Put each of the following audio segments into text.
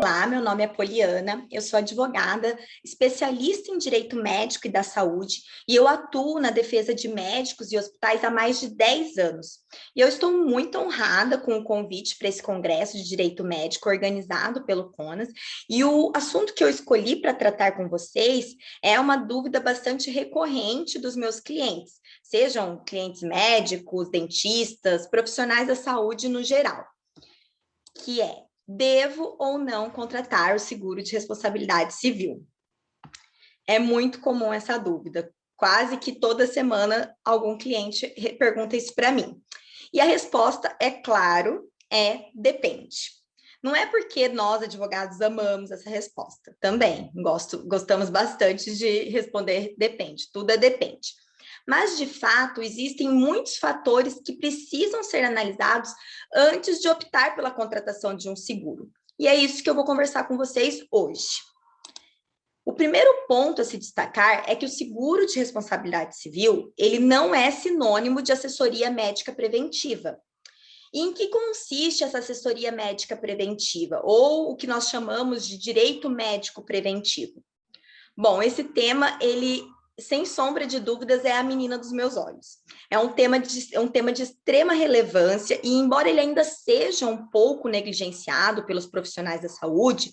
Olá, meu nome é Poliana, eu sou advogada, especialista em direito médico e da saúde, e eu atuo na defesa de médicos e hospitais há mais de 10 anos. E eu estou muito honrada com o convite para esse congresso de direito médico organizado pelo CONAS, e o assunto que eu escolhi para tratar com vocês é uma dúvida bastante recorrente dos meus clientes, sejam clientes médicos, dentistas, profissionais da saúde no geral, que é: devo ou não contratar o seguro de responsabilidade civil? É muito comum essa dúvida. Quase que toda semana algum cliente pergunta isso para mim. E a resposta, é claro, depende. Não é porque nós, advogados, amamos essa resposta. Também gostamos bastante de responder depende. Tudo é depende. Mas, de fato, existem muitos fatores que precisam ser analisados antes de optar pela contratação de um seguro. E é isso que eu vou conversar com vocês hoje. O primeiro ponto a se destacar é que o seguro de responsabilidade civil, ele não é sinônimo de assessoria médica preventiva. E em que consiste essa assessoria médica preventiva, ou o que nós chamamos de direito médico preventivo? Bom, esse tema, ele, sem sombra de dúvidas, é a menina dos meus olhos. É um tema de extrema relevância e, embora ele ainda seja um pouco negligenciado pelos profissionais da saúde,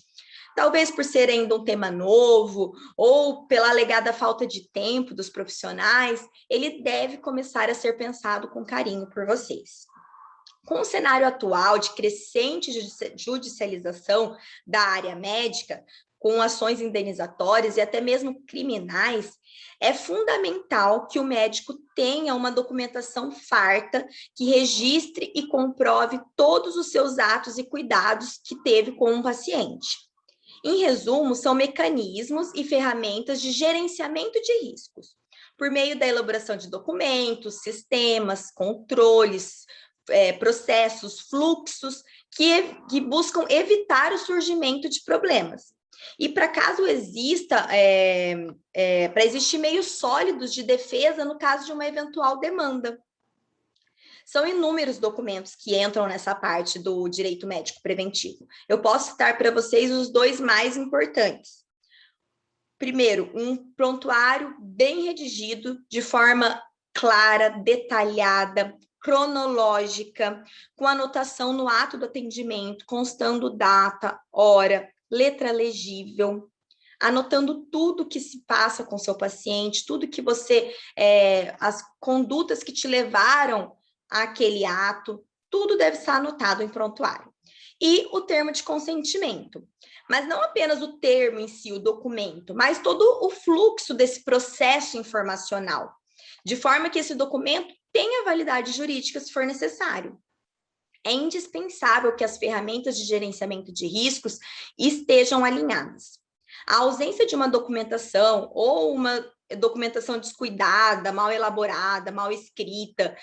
talvez por ser ainda um tema novo ou pela alegada falta de tempo dos profissionais, ele deve começar a ser pensado com carinho por vocês. Com o cenário atual de crescente judicialização da área médica, com ações indenizatórias e até mesmo criminais, é fundamental que o médico tenha uma documentação farta que registre e comprove todos os seus atos e cuidados que teve com um paciente. Em resumo, são mecanismos e ferramentas de gerenciamento de riscos, por meio da elaboração de documentos, sistemas, controles, processos, fluxos que buscam evitar o surgimento de problemas. E para caso exista, para existir meios sólidos de defesa no caso de uma eventual demanda. São inúmeros documentos que entram nessa parte do direito médico preventivo. Eu posso citar para vocês os dois mais importantes. Primeiro, um prontuário bem redigido, de forma clara, detalhada, cronológica, com anotação no ato do atendimento, constando data, hora, letra legível, anotando tudo que se passa com seu paciente, tudo que você, as condutas que te levaram àquele ato, tudo deve estar anotado em prontuário. E o termo de consentimento, mas não apenas o termo em si, o documento, mas todo o fluxo desse processo informacional, de forma que esse documento tenha validade jurídica se for necessário. É indispensável que as ferramentas de gerenciamento de riscos estejam alinhadas. A ausência de uma documentação ou uma documentação descuidada, mal elaborada, mal escrita,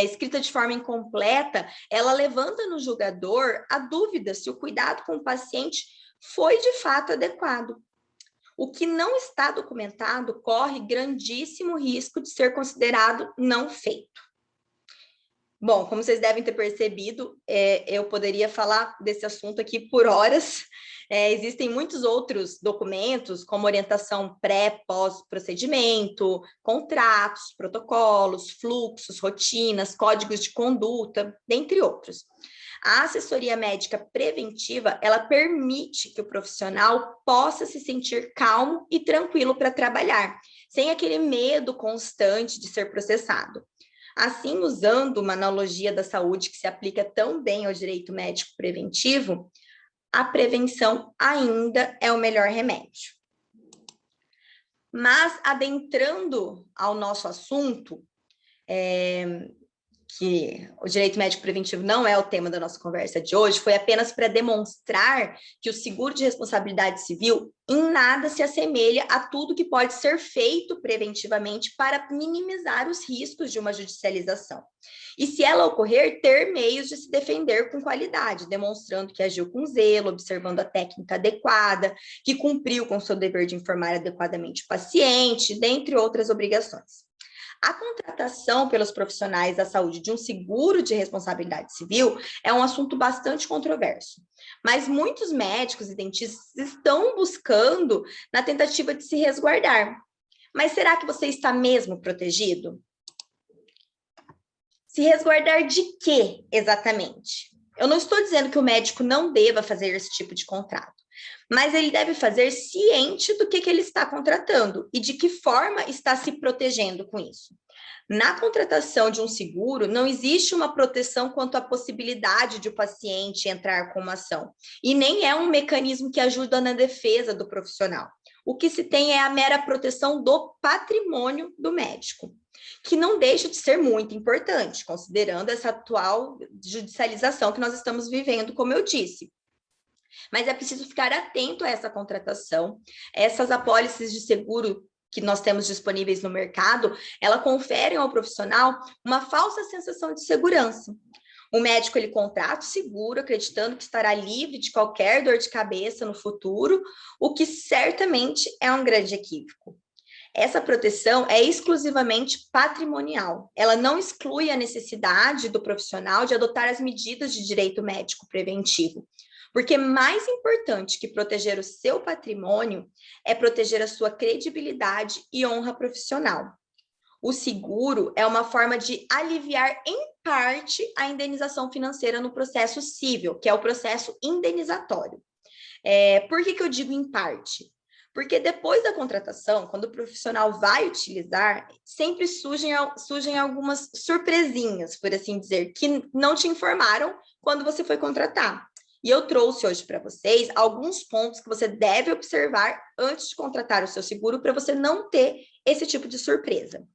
escrita de forma incompleta, ela levanta no julgador a dúvida se o cuidado com o paciente foi de fato adequado. O que não está documentado corre grandíssimo risco de ser considerado não feito. Bom, como vocês devem ter percebido, eu poderia falar desse assunto aqui por horas. Existem muitos outros documentos, como orientação pré, pós-procedimento, contratos, protocolos, fluxos, rotinas, códigos de conduta, dentre outros. A assessoria médica preventiva, ela permite que o profissional possa se sentir calmo e tranquilo para trabalhar, sem aquele medo constante de ser processado. Assim, usando uma analogia da saúde que se aplica tão bem ao direito médico preventivo, a prevenção ainda é o melhor remédio. Mas, adentrando ao nosso assunto, que o direito médico preventivo não é o tema da nossa conversa de hoje, foi apenas para demonstrar que o seguro de responsabilidade civil em nada se assemelha a tudo que pode ser feito preventivamente para minimizar os riscos de uma judicialização. E se ela ocorrer, ter meios de se defender com qualidade, demonstrando que agiu com zelo, observando a técnica adequada, que cumpriu com seu dever de informar adequadamente o paciente, dentre outras obrigações. A contratação pelos profissionais da saúde de um seguro de responsabilidade civil é um assunto bastante controverso, mas muitos médicos e dentistas estão buscando na tentativa de se resguardar. Mas será que você está mesmo protegido? Se resguardar de quê, exatamente? Eu não estou dizendo que o médico não deva fazer esse tipo de contrato, mas ele deve fazer ciente do que ele está contratando e de que forma está se protegendo com isso. Na contratação de um seguro, não existe uma proteção quanto à possibilidade de o paciente entrar com uma ação, e nem é um mecanismo que ajuda na defesa do profissional. O que se tem é a mera proteção do patrimônio do médico, que não deixa de ser muito importante, considerando essa atual judicialização que nós estamos vivendo, como eu disse. Mas é preciso ficar atento a essa contratação. Essas apólices de seguro que nós temos disponíveis no mercado, ela conferem ao profissional uma falsa sensação de segurança. O médico, ele contrata o seguro, acreditando que estará livre de qualquer dor de cabeça no futuro, o que certamente é um grande equívoco. Essa proteção é exclusivamente patrimonial. Ela não exclui a necessidade do profissional de adotar as medidas de direito médico preventivo. Porque mais importante que proteger o seu patrimônio é proteger a sua credibilidade e honra profissional. O seguro é uma forma de aliviar, em parte, a indenização financeira no processo civil, que é o processo indenizatório. Por que eu digo em parte? Porque depois da contratação, quando o profissional vai utilizar, sempre surgem algumas surpresinhas, por assim dizer, que não te informaram quando você foi contratar. E eu trouxe hoje para vocês alguns pontos que você deve observar antes de contratar o seu seguro para você não ter esse tipo de surpresa.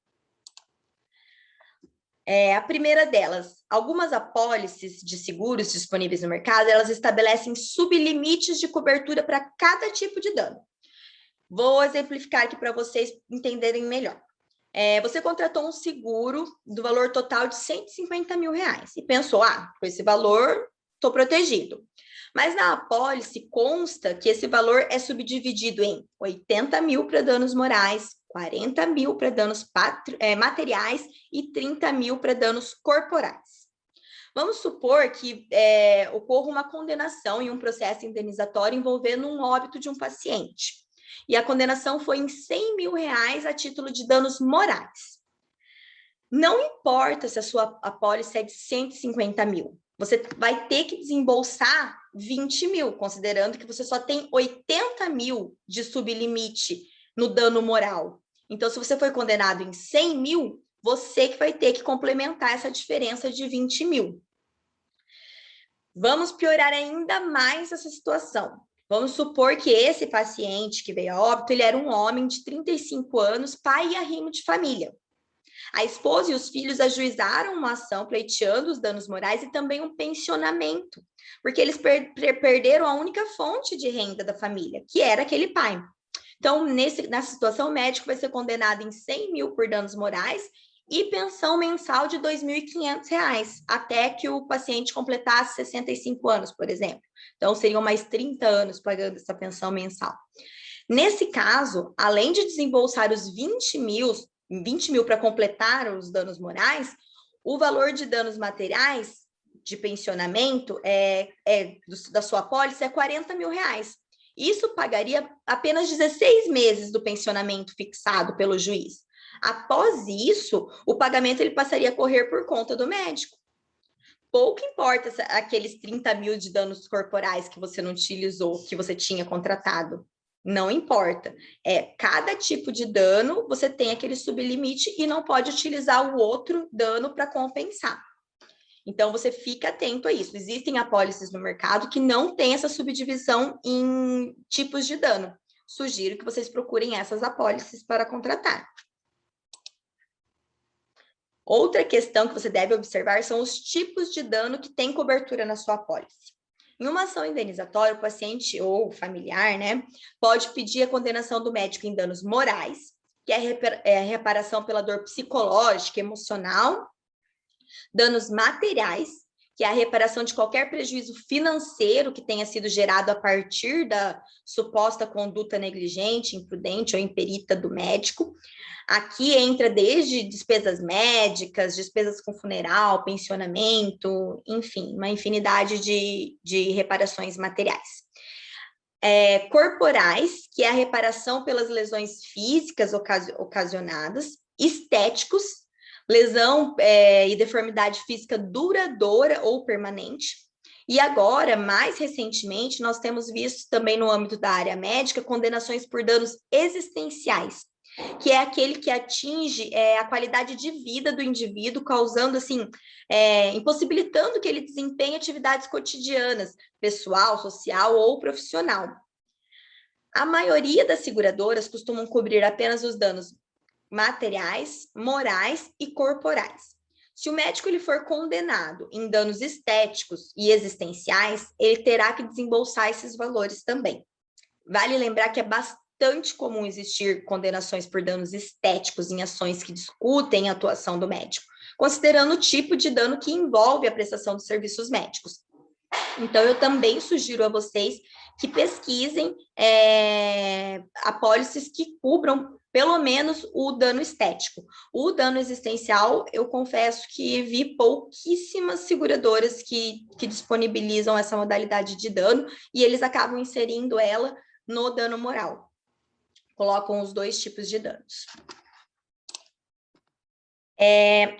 A primeira delas, algumas apólices de seguros disponíveis no mercado, elas estabelecem sublimites de cobertura para cada tipo de dano. Vou exemplificar aqui para vocês entenderem melhor. Você contratou um seguro do valor total de R$150 mil e pensou, com esse valor, estou protegido. Mas na apólice consta que esse valor é subdividido em 80 mil para danos morais, 40 mil para danos materiais e 30 mil para danos corporais. Vamos supor que ocorra uma condenação em um processo indenizatório envolvendo um óbito de um paciente. E a condenação foi em R$100 mil a título de danos morais. Não importa se a sua apólice é de 150 mil, você vai ter que desembolsar 20 mil, considerando que você só tem 80 mil de sublimite no dano moral. Então, se você foi condenado em 100 mil, você que vai ter que complementar essa diferença de 20 mil. Vamos piorar ainda mais essa situação. Vamos supor que esse paciente que veio a óbito, ele era um homem de 35 anos, pai e arrimo de família. A esposa e os filhos ajuizaram uma ação pleiteando os danos morais e também um pensionamento, porque eles perderam a única fonte de renda da família, que era aquele pai. Então, nessa situação, o médico vai ser condenado em 100 mil por danos morais e pensão mensal de R$2.500, até que o paciente completasse 65 anos, por exemplo. Então, seriam mais 30 anos pagando essa pensão mensal. Nesse caso, além de desembolsar os 20 mil para completar os danos morais, o valor de danos materiais de pensionamento da sua apólice é R$40 mil. Isso pagaria apenas 16 meses do pensionamento fixado pelo juiz. Após isso, o pagamento ele passaria a correr por conta do médico. Pouco importa aqueles 30 mil de danos corporais que você não utilizou, que você tinha contratado. Não importa. Cada tipo de dano, você tem aquele sublimite e não pode utilizar o outro dano para compensar. Então, você fica atento a isso. Existem apólices no mercado que não tem essa subdivisão em tipos de dano. Sugiro que vocês procurem essas apólices para contratar. Outra questão que você deve observar são os tipos de dano que tem cobertura na sua apólice. Em uma ação indenizatória, o paciente ou o familiar, pode pedir a condenação do médico em danos morais, que é a reparação pela dor psicológica, emocional, danos materiais, que é a reparação de qualquer prejuízo financeiro que tenha sido gerado a partir da suposta conduta negligente, imprudente ou imperita do médico. Aqui entra desde despesas médicas, despesas com funeral, pensionamento, enfim, uma infinidade de reparações materiais. Corporais, que é a reparação pelas lesões físicas ocasionadas, estéticos, lesão e deformidade física duradoura ou permanente. E agora, mais recentemente, nós temos visto também no âmbito da área médica condenações por danos existenciais, que é aquele que atinge a qualidade de vida do indivíduo, causando, assim, impossibilitando que ele desempenhe atividades cotidianas, pessoal, social ou profissional. A maioria das seguradoras costumam cobrir apenas os danos materiais, morais e corporais. Se o médico ele for condenado em danos estéticos e existenciais, ele terá que desembolsar esses valores também. Vale lembrar que é bastante comum existir condenações por danos estéticos em ações que discutem a atuação do médico, considerando o tipo de dano que envolve a prestação dos serviços médicos. Então, eu também sugiro a vocês que pesquisem apólices que cubram pelo menos o dano estético. O dano existencial, eu confesso que vi pouquíssimas seguradoras que disponibilizam essa modalidade de dano e eles acabam inserindo ela no dano moral. Colocam os dois tipos de danos.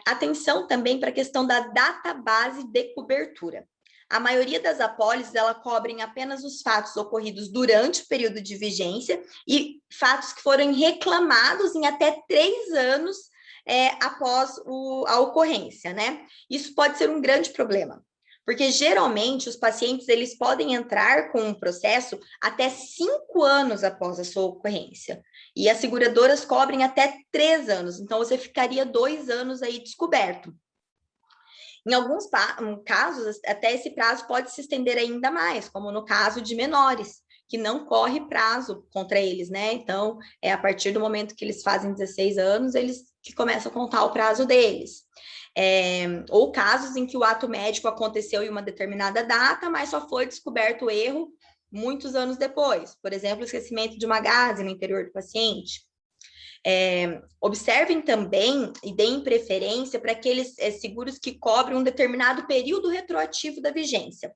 Atenção também para a questão da database de cobertura. A maioria das apólices, ela cobrem apenas os fatos ocorridos durante o período de vigência e fatos que foram reclamados em até 3 anos após a ocorrência, né? Isso pode ser um grande problema, porque geralmente os pacientes, eles podem entrar com um processo até 5 anos após a sua ocorrência, e as seguradoras cobrem até 3 anos, então você ficaria 2 anos aí descoberto. Em alguns casos, até esse prazo pode se estender ainda mais, como no caso de menores, que não corre prazo contra eles, né? Então, a partir do momento que eles fazem 16 anos, eles que começam a contar o prazo deles. Ou casos em que o ato médico aconteceu em uma determinada data, mas só foi descoberto o erro muitos anos depois. Por exemplo, o esquecimento de uma gase no interior do paciente. Observem também e deem preferência para aqueles seguros que cobrem um determinado período retroativo da vigência.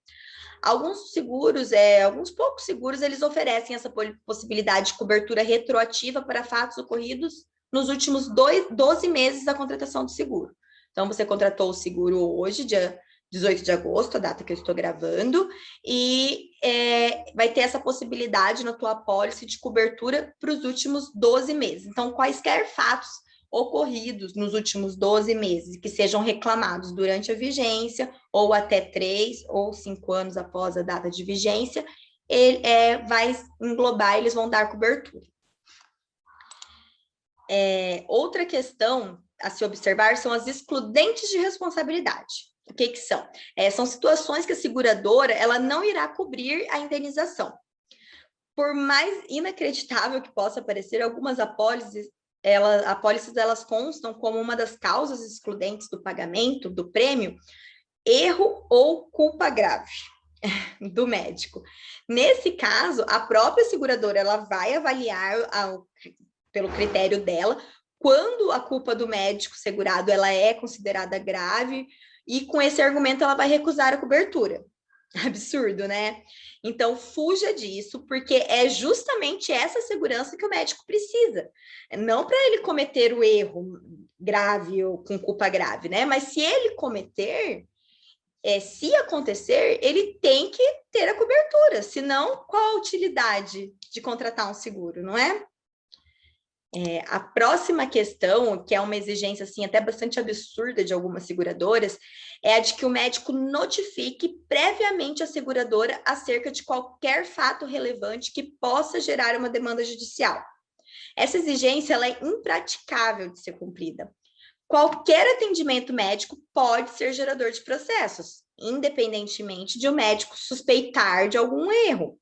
Alguns seguros, alguns poucos seguros, eles oferecem essa possibilidade de cobertura retroativa para fatos ocorridos nos últimos 12 meses da contratação do seguro. Então, você contratou o seguro hoje, dia 18 de agosto, a data que eu estou gravando, e vai ter essa possibilidade na tua apólice de cobertura para os últimos 12 meses. Então, quaisquer fatos ocorridos nos últimos 12 meses que sejam reclamados durante a vigência, ou até 3 ou 5 anos após a data de vigência, vai englobar, eles vão dar cobertura. Outra questão a se observar são as excludentes de responsabilidade. O que são? São situações que a seguradora ela não irá cobrir a indenização. Por mais inacreditável que possa parecer, algumas apólices elas constam como uma das causas excludentes do pagamento do prêmio, erro ou culpa grave do médico. Nesse caso, a própria seguradora ela vai avaliar pelo critério dela quando a culpa do médico segurado ela é considerada grave, e com esse argumento ela vai recusar a cobertura. Absurdo, né? Então, fuja disso, porque é justamente essa segurança que o médico precisa. Não para ele cometer o erro grave ou com culpa grave, né? Mas se ele cometer, se acontecer, ele tem que ter a cobertura. Senão, qual a utilidade de contratar um seguro, não é? A próxima questão, que é uma exigência assim, até bastante absurda de algumas seguradoras, é a de que o médico notifique previamente a seguradora acerca de qualquer fato relevante que possa gerar uma demanda judicial. Essa exigência ela é impraticável de ser cumprida. Qualquer atendimento médico pode ser gerador de processos, independentemente de o médico suspeitar de algum erro.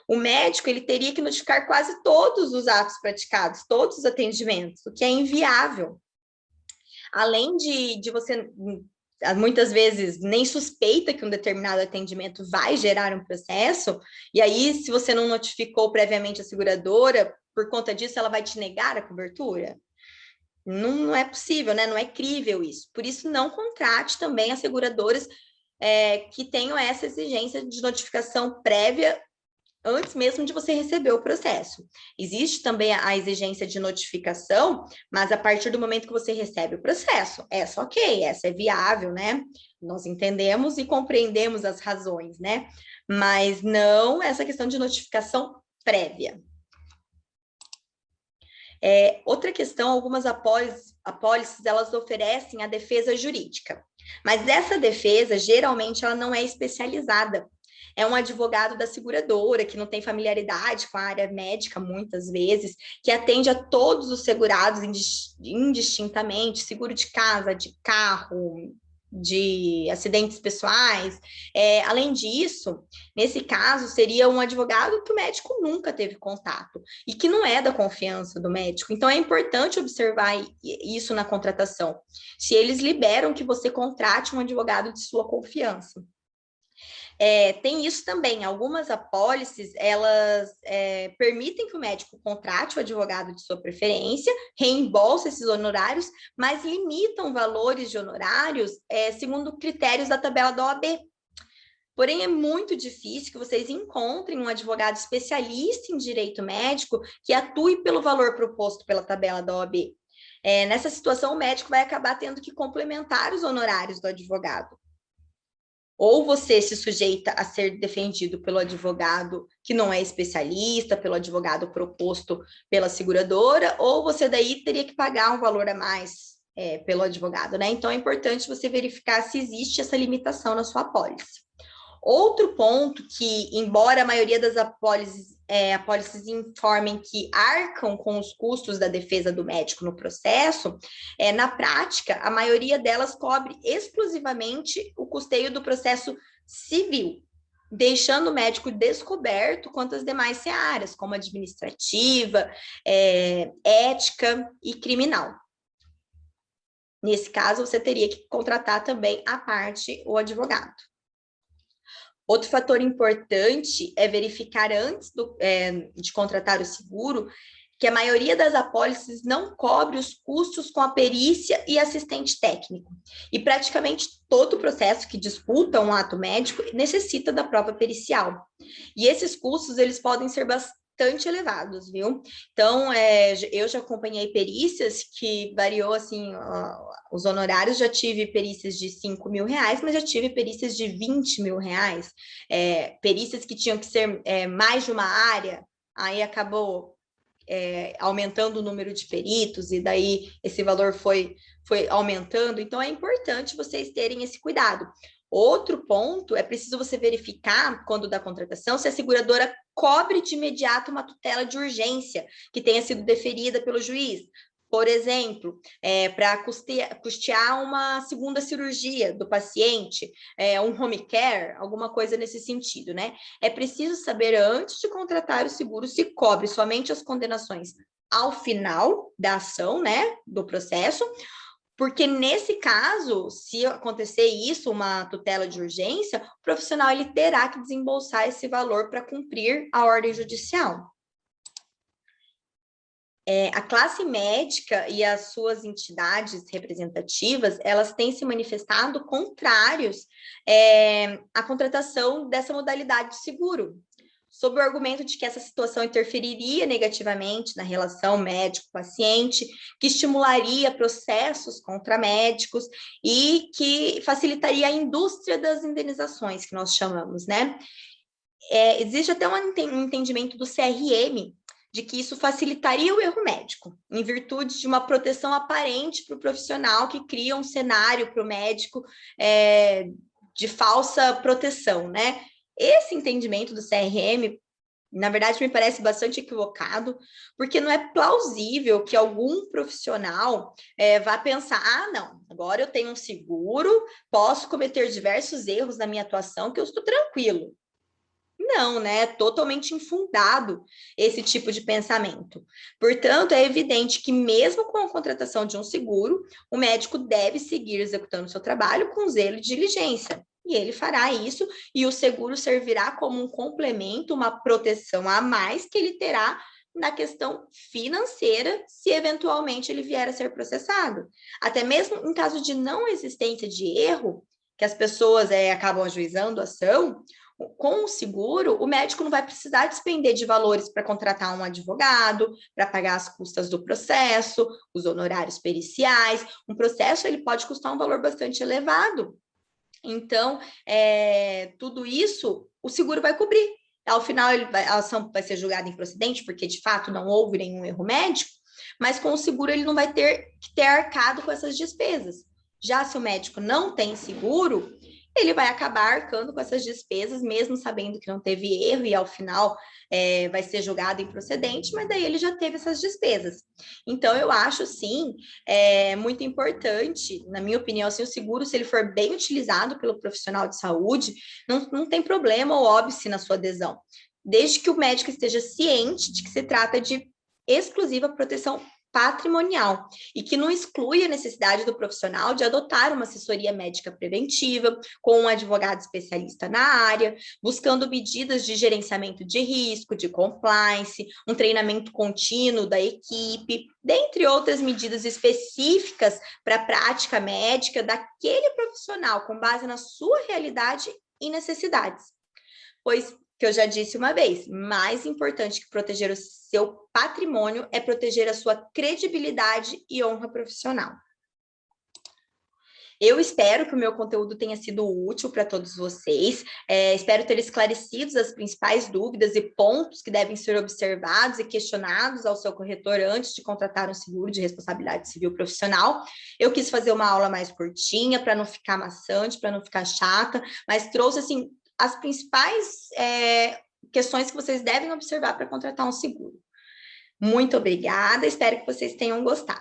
O médico ele teria que notificar quase todos os atos praticados, todos os atendimentos, o que é inviável. Além de você muitas vezes nem suspeita que um determinado atendimento vai gerar um processo, e aí, se você não notificou previamente a seguradora, por conta disso, ela vai te negar a cobertura? Não é possível, né? Não é crível isso. Por isso, não contrate também as seguradoras que tenham essa exigência de notificação prévia antes mesmo de você receber o processo. Existe também a exigência de notificação, mas a partir do momento que você recebe o processo, essa ok, essa é viável, né? Nós entendemos e compreendemos as razões, né? Mas não essa questão de notificação prévia. Outra questão, algumas apólices, elas oferecem a defesa jurídica, mas essa defesa, geralmente, ela não é especializada. É um advogado da seguradora, que não tem familiaridade com a área médica, muitas vezes, que atende a todos os segurados indistintamente, seguro de casa, de carro, de acidentes pessoais. Além disso, nesse caso, seria um advogado que o médico nunca teve contato e que não é da confiança do médico. Então, é importante observar isso na contratação. Se eles liberam que você contrate um advogado de sua confiança. Tem isso também, algumas apólices, elas permitem que o médico contrate o advogado de sua preferência, reembolse esses honorários, mas limitam valores de honorários segundo critérios da tabela da OAB. Porém, é muito difícil que vocês encontrem um advogado especialista em direito médico que atue pelo valor proposto pela tabela da OAB. Nessa situação, o médico vai acabar tendo que complementar os honorários do advogado. Ou você se sujeita a ser defendido pelo advogado que não é especialista, pelo advogado proposto pela seguradora, ou você daí teria que pagar um valor a mais pelo advogado, né? Então, é importante você verificar se existe essa limitação na sua apólice. Outro ponto que, embora a maioria das apólices informem que arcam com os custos da defesa do médico no processo, na prática, a maioria delas cobre exclusivamente o custeio do processo civil, deixando o médico descoberto quanto às demais searas, como administrativa, ética e criminal. Nesse caso, você teria que contratar também à parte o advogado. Outro fator importante é verificar antes de contratar o seguro que a maioria das apólices não cobre os custos com a perícia e assistente técnico. E praticamente todo o processo que disputa um ato médico necessita da prova pericial. E esses custos, eles podem ser bastante elevados, viu? Então, eu já acompanhei perícias que variou, assim, os honorários, já tive perícias de R$5.000, mas já tive perícias de R$20.000, perícias que tinham que ser mais de uma área, aí acabou aumentando o número de peritos, e daí esse valor foi aumentando. Então, é importante vocês terem esse cuidado. Outro ponto, é preciso você verificar, quando da contratação, se a seguradora cobre de imediato uma tutela de urgência que tenha sido deferida pelo juiz. Por exemplo, para custear uma segunda cirurgia do paciente, um home care, alguma coisa nesse sentido, né? É preciso saber, antes de contratar o seguro, se cobre somente as condenações ao final da ação, né, do processo, porque nesse caso, se acontecer isso, uma tutela de urgência, o profissional ele terá que desembolsar esse valor para cumprir a ordem judicial. A classe médica e as suas entidades representativas, elas têm se manifestado contrários à contratação dessa modalidade de seguro, sob o argumento de que essa situação interferiria negativamente na relação médico-paciente, que estimularia processos contra médicos e que facilitaria a indústria das indenizações, que nós chamamos, né? Existe até um entendimento do CRM de que isso facilitaria o erro médico, em virtude de uma proteção aparente para o profissional que cria um cenário para o médico de falsa proteção, né? Esse entendimento do CRM, na verdade, me parece bastante equivocado, porque não é plausível que algum profissional vá pensar, não, agora eu tenho um seguro, posso cometer diversos erros na minha atuação, que eu estou tranquilo. Não, né? É totalmente infundado esse tipo de pensamento. Portanto, é evidente que, mesmo com a contratação de um seguro, o médico deve seguir executando seu trabalho com zelo e diligência. E ele fará isso, e o seguro servirá como um complemento, uma proteção a mais que ele terá na questão financeira, se eventualmente ele vier a ser processado. Até mesmo em caso de não existência de erro, que as pessoas acabam ajuizando a ação, com o seguro, o médico não vai precisar despender de valores para contratar um advogado, para pagar as custas do processo, os honorários periciais. Um processo ele pode custar um valor bastante elevado. Então, tudo isso o seguro vai cobrir. Ao final, a ação vai ser julgada improcedente, porque de fato não houve nenhum erro médico, mas com o seguro ele não vai ter que ter arcado com essas despesas. Já se o médico não tem seguro, ele vai acabar arcando com essas despesas, mesmo sabendo que não teve erro, e ao final vai ser julgado improcedente, mas daí ele já teve essas despesas. Então, eu acho, sim, muito importante, na minha opinião, assim, o seguro, se ele for bem utilizado pelo profissional de saúde, não tem problema ou óbice na sua adesão, desde que o médico esteja ciente de que se trata de exclusiva proteção patrimonial e que não exclui a necessidade do profissional de adotar uma assessoria médica preventiva com um advogado especialista na área, buscando medidas de gerenciamento de risco, de compliance, um treinamento contínuo da equipe, dentre outras medidas específicas para a prática médica daquele profissional com base na sua realidade e necessidades. Pois, que eu já disse uma vez, mais importante que proteger o seu patrimônio é proteger a sua credibilidade e honra profissional. Eu espero que o meu conteúdo tenha sido útil para todos vocês. Espero ter esclarecido as principais dúvidas e pontos que devem ser observados e questionados ao seu corretor antes de contratar um seguro de responsabilidade civil profissional. Eu quis fazer uma aula mais curtinha para não ficar maçante, para não ficar chata, mas trouxe assim as principais questões que vocês devem observar para contratar um seguro. Muito obrigada, espero que vocês tenham gostado.